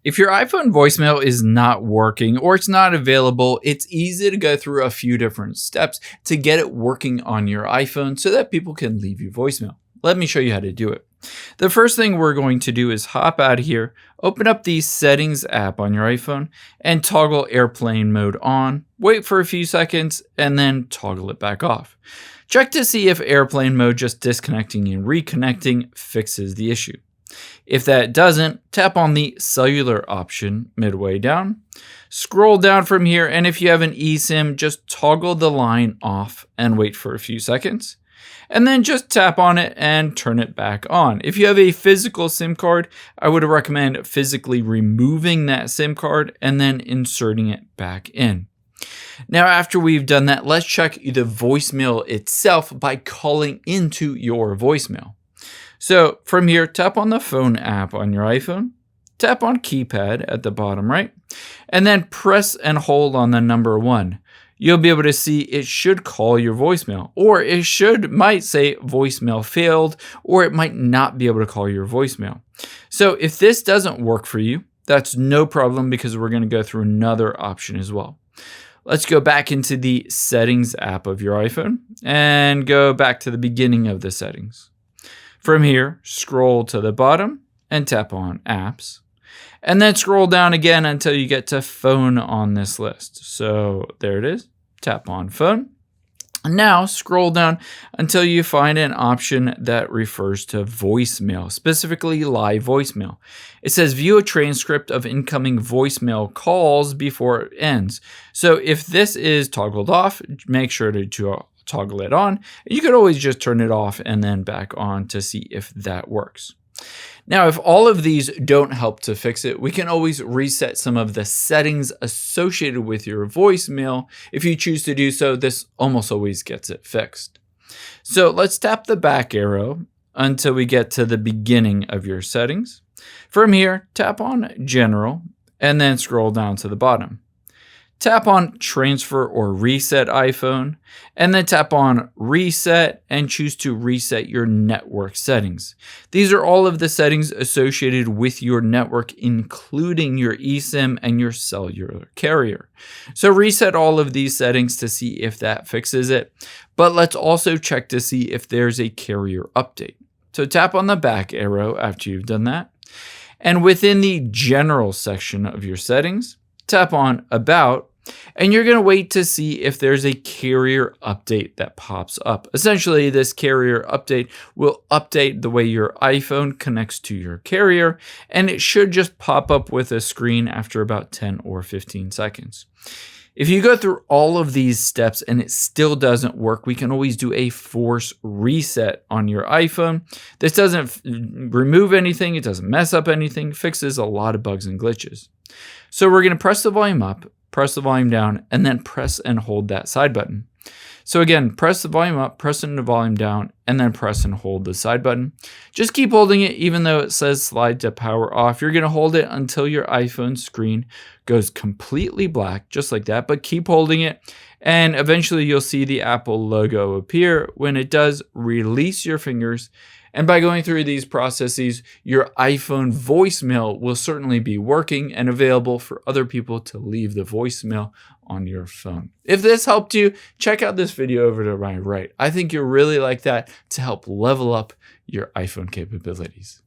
If your iPhone voicemail is not working or it's not available, it's easy to go through a few different steps to get it working on your iPhone so that people can leave you voicemail. Let me show you how to do it. The first thing we're going to do is hop out of here, open up the Settings app on your iPhone, and toggle airplane mode on, wait for a few seconds, and then toggle it back off. Check to see if airplane mode just disconnecting and reconnecting fixes the issue. If that doesn't, tap on the cellular option midway down, scroll down from here, and if you have an eSIM, just toggle the line off and wait for a few seconds. And then just tap on it and turn it back on. If you have a physical SIM card, I would recommend physically removing that SIM card and then inserting it back in. Now, after we've done that, let's check the voicemail itself by calling into your voicemail. So from here, tap on the phone app on your iPhone, tap on keypad at the bottom right, and then press and hold on the number 1. You'll be able to see it should call your voicemail, or it might say voicemail failed, or it might not be able to call your voicemail. So if this doesn't work for you, that's no problem because we're going to go through another option as well. Let's go back into the Settings app of your iPhone and go back to the beginning of the settings. From here, scroll to the bottom and tap on Apps. And then scroll down again until you get to Phone on this list. So there it is. Tap on Phone. And now scroll down until you find an option that refers to voicemail, specifically live voicemail. It says view a transcript of incoming voicemail calls before it ends. So if this is toggled off, make sure to toggle it on. You could always just turn it off and then back on to see if that works. Now, if all of these don't help to fix it, we can always reset some of the settings associated with your voicemail. If you choose to do so, this almost always gets it fixed. So let's tap the back arrow until we get to the beginning of your settings. From here, tap on General and then scroll down to the bottom. Tap on Transfer or Reset iPhone, and then tap on Reset and choose to reset your network settings. These are all of the settings associated with your network, including your eSIM and your cellular carrier. So reset all of these settings to see if that fixes it, but let's also check to see if there's a carrier update. So tap on the back arrow after you've done that, and within the General section of your settings, tap on About, and you're going to wait to see if there's a carrier update that pops up. Essentially, this carrier update will update the way your iPhone connects to your carrier, and it should just pop up with a screen after about 10 or 15 seconds. If you go through all of these steps and it still doesn't work, we can always do a force reset on your iPhone. This doesn't remove anything, it doesn't mess up anything, fixes a lot of bugs and glitches. So we're going to press the volume up, press the volume down, and then press and hold that side button. So again, press the volume up, press the volume down, and then press and hold the side button. Just keep holding it even though it says slide to power off. You're going to hold it until your iPhone screen goes completely black, just like that, but keep holding it. And eventually you'll see the Apple logo appear. When it does, release your fingers. And by going through these processes, your iPhone voicemail will certainly be working and available for other people to leave the voicemail on your phone. If this helped you, check out this video over to my right. I think you'll really like that to help level up your iPhone capabilities.